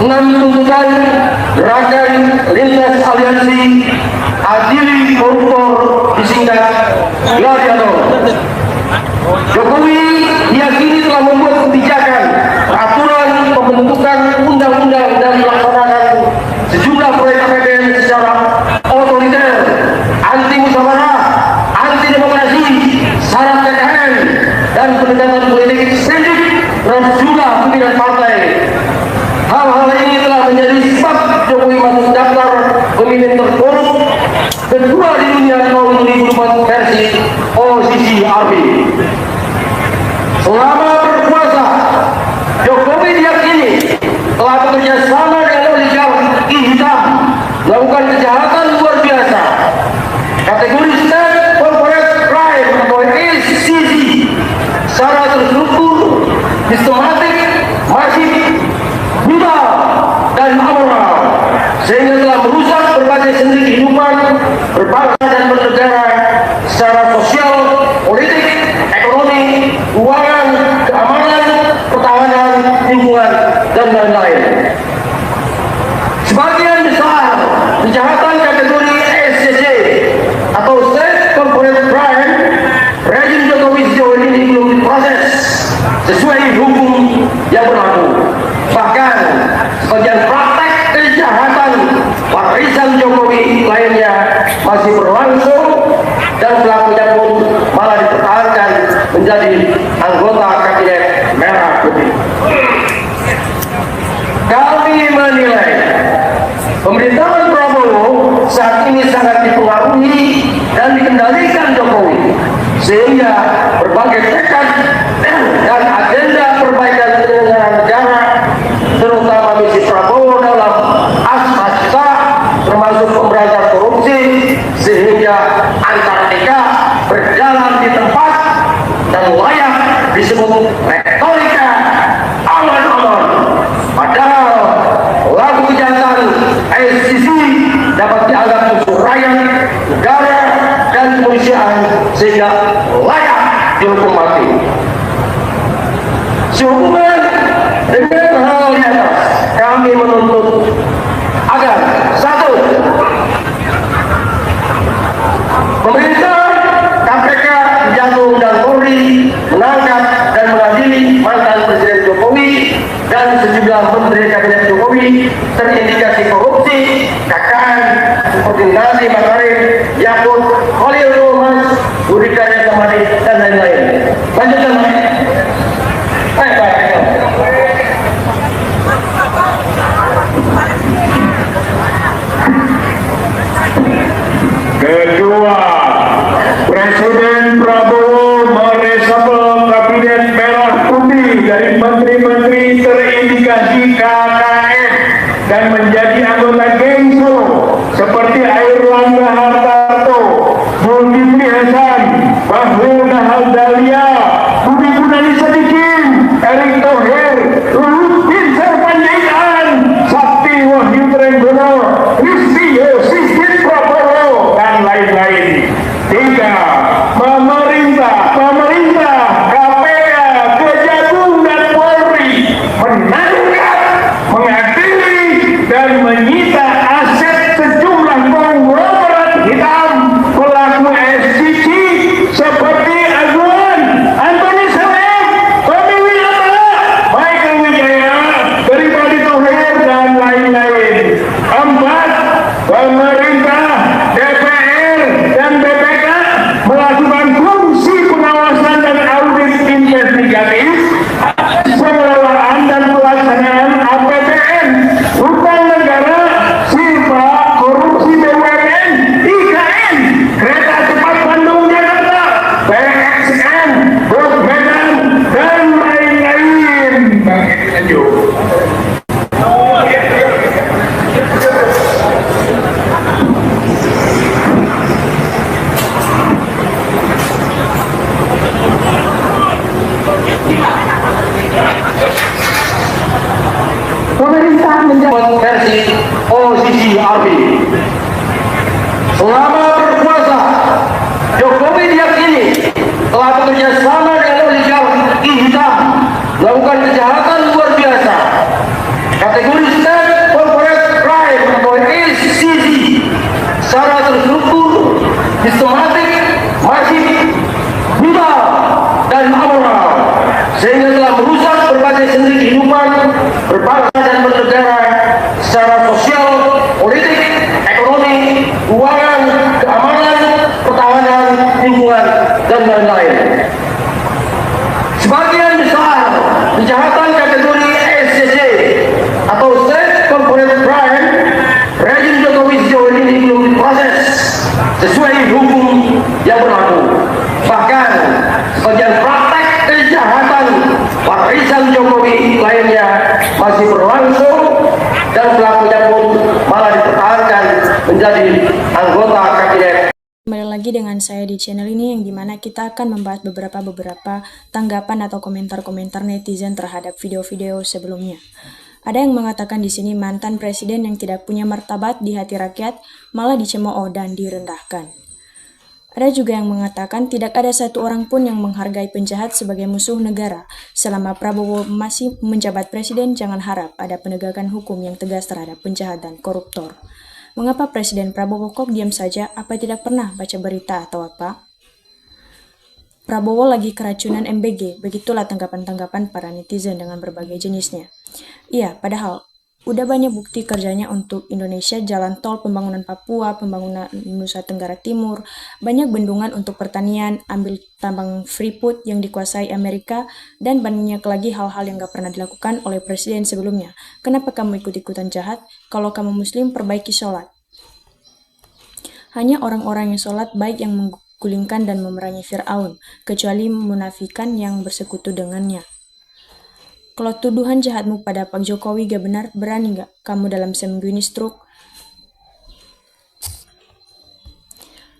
enam tuntutan gerakan lintas aliansi adili koruptor disingkat Gladiator. Jokowi diyakini telah membuat kebijakan, peraturan, pembentukan undang-undang dan melaksanakan sejumlah proyek APBN secara otoriter, anti musyawarah, anti demokrasi, syarat KKN, dan pendekatan politik ekstrim terhadap jumlah pimpinan partai. Hal-hal ini telah menjadi sebab Jokowi masuk daftar pemimpin terkorup kedua di dunia tahun 2004 versi OCCRP. Selama berkuasa, Jokowi diyakini telah bekerja sama dengan oligarki hitam melakukan kejahatan luar biasa. Kategori State Corporate Crime atau SCC secara terstruktur, sistematik, masif, brutal, dan amoral, sehingga telah merusak berbagai sendi kehidupan berbangsa dan bernegara secara sosial, politik, ekonomi, keuangan, keamanan, pertahanan, lingkungan, dan lain-lain. Sebagian besar kejahatan kategori SCC atau State Corporate Crime, rezim Jokowi sejauh ini belum diproses sesuai hukum yang berlaku. Bahkan sebagian praktek kejahatan warisan Jokowi lainnya masih berlangsung dan pelakunya pun malah dipertahankan menjadi anggota kabinet merah putih. Kami menilai pemerintahan Prabowo saat ini sangat dipengaruhi dan dikendalikan Jokowi, sehingga berbagai tekad dan agenda perbaikan penyelenggaraan negara, terutama misi Prabowo dalam aspek termasuk pemberantasan korupsi, sehingga Antartika berjalan di tempat dan layak disebut retorika aman-aman. Padahal lagu kejahatan SCC dapat dianggap musuh rakyat, negara, dan kemanusiaan, sehingga layak dihukum mati. Sehubungan dengan hal di atas, kami menuntut agar satu, pemerintah, KPK, Kejagung, dan Polri menangkap dan mengadili mantan Presiden Jokowi dan sejumlah menteri kabinet Jokowi terindikasi korupsi, KKN seperti Nadiem Makarim, Yakut, Khalil Nurmas, Budi Karya Sumadi, dan lain-lain. Lanjutkan, Kedua, Presiden Prabowo mereshuffle kabinet merah putih dari menteri-menteri terindikasi KKN dan menjadi anggota geng Solo seperti Airlangga Hartarto, Zulkifli Hasan, Bahlil Nahardaya, Budi Gunadi Sadikin, Erick Thohir, Luhut Bin Sarpanjaitan, Sakti Wahyu Trenggono, Rizky Sigit Prabowo, dan lain-lain. Tiga, pemerintah, KPK, Kejagung, dan Polri menangkap, mengadili, dan menyita aset sejumlah konglomerat hitam pelaku SCC seperti Aguan, Antoni Saleh, Tommy Wiratama, Michael Wijaya, Pribadi Thohir, dan lain-lain. Empat, pemerintah, DPR, dan BPK melakukan fungsi pengawasan dan audit investigatif, pengelolaan dan pelaksanaan APBN, utang negara, silpa, korupsi BUMN, IKN, kereta cepat Bandung Jakarta, PXN, Bus Medan, dan lain-lain. Lanjut. pemerintah menjabat versi OCCRP. Selama berkuasa, Jokowi diyakini telah bekerja sama dengan oligarki hitam melakukan kejahatan luar biasa. Kategori menjadi anggota kabinet. Kembali lagi dengan saya di channel ini yang dimana kita akan membahas beberapa tanggapan atau komentar-komentar netizen terhadap video-video sebelumnya. Ada yang mengatakan di sini mantan presiden yang tidak punya martabat di hati rakyat malah dicemooh dan direndahkan. Ada juga yang mengatakan tidak ada satu orang pun yang menghargai penjahat sebagai musuh negara. Selama Prabowo masih menjabat presiden, jangan harap ada penegakan hukum yang tegas terhadap penjahat dan koruptor. Mengapa Presiden Prabowo kok diam saja? Apa tidak pernah baca berita atau apa? Prabowo lagi keracunan MBG, begitulah tanggapan-tanggapan para netizen dengan berbagai jenisnya. Iya, padahal udah banyak bukti kerjanya untuk Indonesia, jalan tol, pembangunan Papua, pembangunan Nusa Tenggara Timur, banyak bendungan untuk pertanian, ambil tambang Freeport yang dikuasai Amerika, dan banyak lagi hal-hal yang gak pernah dilakukan oleh presiden sebelumnya. Kenapa kamu ikut-ikutan jahat? Kalau kamu muslim, perbaiki sholat. Hanya orang-orang yang sholat baik yang menggulingkan dan memerangi Fir'aun, kecuali munafikan yang bersekutu dengannya. Kalau tuduhan jahatmu pada Pak Jokowi gak benar, berani gak kamu dalam seminggu ini stroke?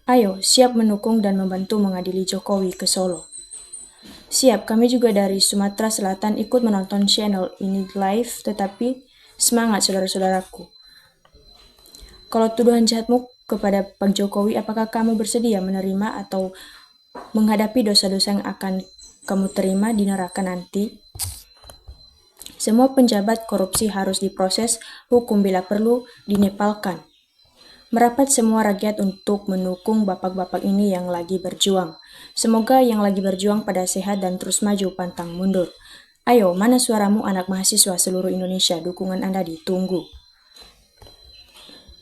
Ayo, siap mendukung dan membantu mengadili Jokowi ke Solo. Siap, kami juga dari Sumatera Selatan ikut menonton channel ini live, tetapi semangat saudara-saudaraku. Kalau tuduhan jahatmu kepada Pak Jokowi, apakah kamu bersedia menerima atau menghadapi dosa-dosa yang akan kamu terima di neraka nanti? Semua penjabat korupsi harus diproses hukum, bila perlu dinepalkan. Merapat semua rakyat untuk mendukung bapak-bapak ini yang lagi berjuang. Semoga yang lagi berjuang pada sehat dan terus maju pantang mundur. Ayo, mana suaramu anak mahasiswa seluruh Indonesia? Dukungan Anda ditunggu.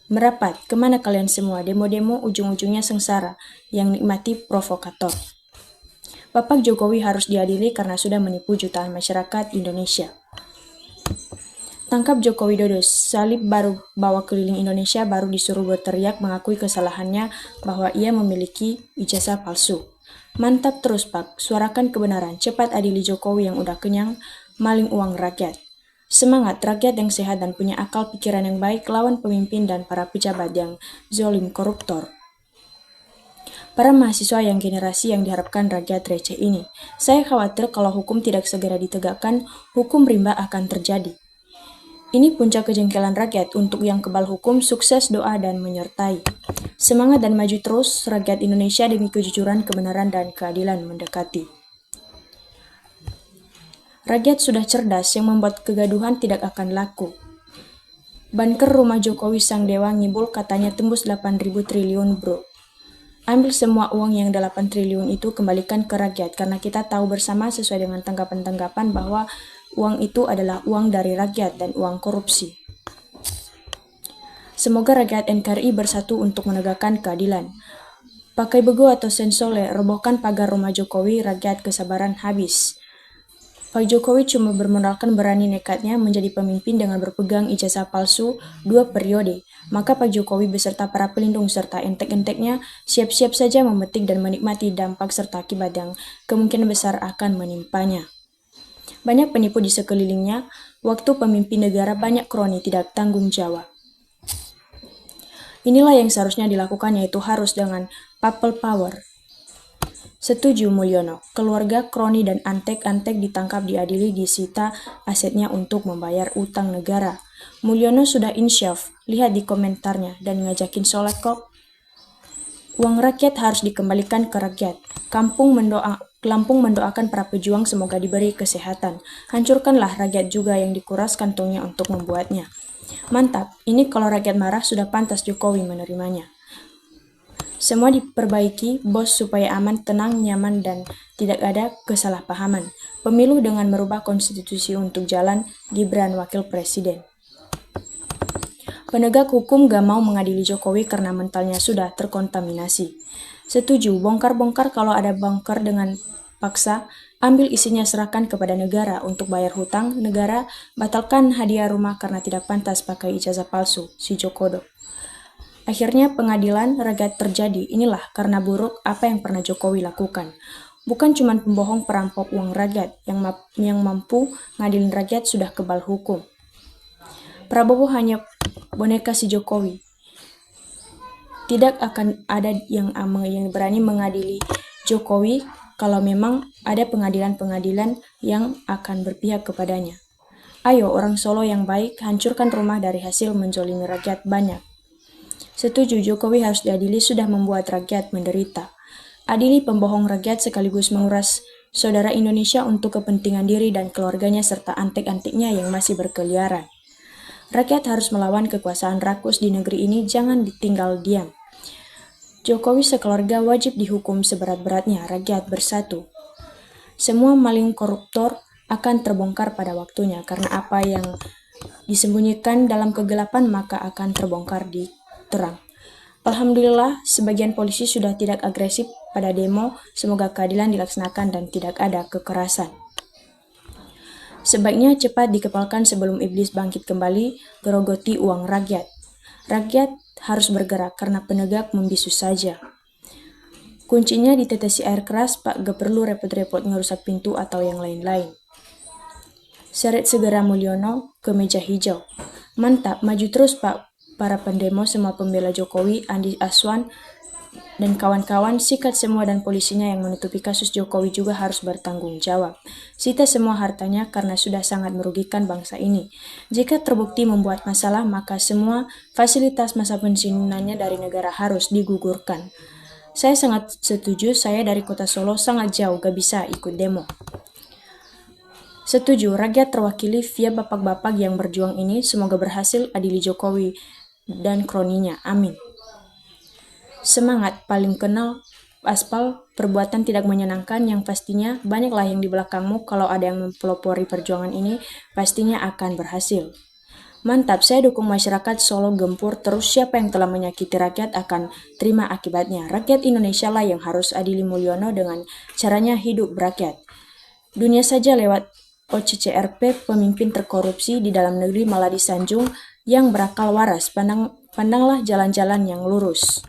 Merapat, kemana kalian semua? Demo-demo ujung-ujungnya sengsara, yang nikmati provokator. Bapak Jokowi harus diadili karena sudah menipu jutaan masyarakat Indonesia. Tangkap Joko Widodo, salib baru bawa keliling Indonesia, baru disuruh berteriak mengakui kesalahannya bahwa ia memiliki ijazah palsu. Mantap terus Pak, suarakan kebenaran, cepat adili Jokowi yang udah kenyang maling uang rakyat. Semangat, rakyat yang sehat dan punya akal pikiran yang baik, lawan pemimpin dan para pejabat yang zolim koruptor. Para mahasiswa yang generasi yang diharapkan rakyat receh ini, saya khawatir kalau hukum tidak segera ditegakkan, hukum rimba akan terjadi. Ini puncak kejengkelan rakyat. Untuk yang kebal hukum, sukses, doa, dan menyertai. Semangat dan maju terus, rakyat Indonesia demi kejujuran, kebenaran, dan keadilan mendekati. Rakyat sudah cerdas, yang membuat kegaduhan tidak akan laku. Banker rumah Jokowi sang dewa ngibul katanya tembus 8.000 triliun bro. Ambil semua uang yang 8 triliun itu kembalikan ke rakyat, karena kita tahu bersama sesuai dengan tanggapan-tanggapan bahwa uang itu adalah uang dari rakyat dan uang korupsi. Semoga rakyat NKRI bersatu untuk menegakkan keadilan. Pakai bego atau sensole, robohkan pagar rumah Jokowi, rakyat kesabaran habis. Pak Jokowi cuma bermodalkan berani nekatnya menjadi pemimpin dengan berpegang ijazah palsu 2 periode. Maka Pak Jokowi beserta para pelindung serta entek-enteknya siap-siap saja memetik dan menikmati dampak serta akibat yang kemungkinan besar akan menimpanya. Banyak penipu di sekelilingnya, waktu pemimpin negara banyak kroni tidak tanggung jawab. Inilah yang seharusnya dilakukan, yaitu harus dengan people power. Setuju Mulyono, keluarga kroni dan antek-antek ditangkap, diadili, disita asetnya untuk membayar utang negara. Mulyono sudah insyaf, lihat di komentarnya, dan ngajakin sholat kok. Uang rakyat harus dikembalikan ke rakyat. Lampung mendoakan para pejuang semoga diberi kesehatan. Hancurkanlah rakyat juga yang dikuras kantongnya untuk membuatnya. Mantap, ini kalau rakyat marah sudah pantas Jokowi menerimanya. Semua diperbaiki, bos, supaya aman, tenang, nyaman, dan tidak ada kesalahpahaman. Pemilu dengan merubah konstitusi untuk jalan Gibran wakil presiden. Penegak hukum gak mau mengadili Jokowi karena mentalnya sudah terkontaminasi. Setuju, bongkar-bongkar kalau ada bongkar dengan paksa, ambil isinya serahkan kepada negara untuk bayar hutang negara, batalkan hadiah rumah karena tidak pantas pakai ijazah palsu, si Jokodo. Akhirnya pengadilan rakyat terjadi, inilah karena buruk apa yang pernah Jokowi lakukan. Bukan cuma pembohong perampok uang rakyat, yang mampu ngadilin rakyat sudah kebal hukum. Prabowo hanya boneka si Jokowi. Tidak akan ada yang berani mengadili Jokowi kalau memang ada pengadilan-pengadilan yang akan berpihak kepadanya. Ayo orang Solo yang baik, hancurkan rumah dari hasil menzolimi rakyat banyak. Setuju, Jokowi harus diadili, sudah membuat rakyat menderita. Adili pembohong rakyat sekaligus menguras saudara Indonesia untuk kepentingan diri dan keluarganya serta antek-anteknya yang masih berkeliaran. Rakyat harus melawan kekuasaan rakus di negeri ini, jangan ditinggal diam. Jokowi sekeluarga wajib dihukum seberat-beratnya, rakyat bersatu. Semua maling koruptor akan terbongkar pada waktunya, karena apa yang disembunyikan dalam kegelapan maka akan terbongkar di terang. Alhamdulillah, sebagian polisi sudah tidak agresif pada demo. Semoga keadilan dilaksanakan dan tidak ada kekerasan. Sebaiknya cepat dikepalkan sebelum iblis bangkit kembali gerogoti uang rakyat. Rakyat harus bergerak karena penegak membisu saja. Kuncinya ditetesi air keras, Pak, gak perlu repot-repot ngerusak pintu atau yang lain-lain. Seret segera Mulyono ke meja hijau. Mantap, maju terus Pak. Para pendemo, semua pembela Jokowi, Andi Aswan, dan kawan-kawan, sikat semua dan polisinya yang menutupi kasus Jokowi juga harus bertanggung jawab. Sita semua hartanya karena sudah sangat merugikan bangsa ini. Jika terbukti membuat masalah, maka semua fasilitas masa pensiunannya dari negara harus digugurkan. Saya sangat setuju, saya dari kota Solo sangat jauh, gak bisa ikut demo. Setuju, rakyat terwakili via bapak-bapak yang berjuang ini, semoga berhasil adili Jokowi dan kroninya, amin. Semangat, paling kenal aspal, perbuatan tidak menyenangkan yang pastinya banyaklah yang di belakangmu. Kalau ada yang mempelopori perjuangan ini, pastinya akan berhasil. Mantap, saya dukung masyarakat Solo gempur terus, siapa yang telah menyakiti rakyat akan terima akibatnya. Rakyat Indonesia lah yang harus adili Mulyono dengan caranya hidup berakyat. Dunia saja lewat OCCRP, pemimpin terkorupsi di dalam negeri malah disanjung yang berakal waras. Pandanglah jalan-jalan yang lurus.